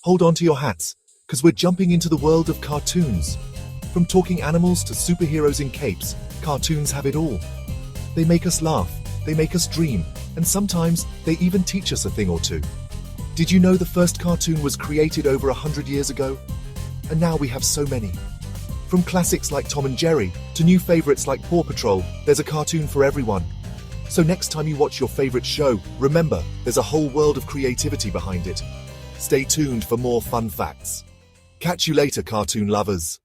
Hold on to your hats, because we're jumping into the world of cartoons. From talking animals to superheroes in capes, cartoons have it all. They make us laugh, they make us dream, and sometimes they even teach us a thing or two. Did you know the first cartoon was created over 100 years ago? And now we have so many. From classics like Tom and Jerry to new favorites like Paw Patrol, there's a cartoon for everyone. So next time you watch your favorite show, remember, there's a whole world of creativity behind it. Stay tuned for more fun facts. Catch you later, cartoon lovers.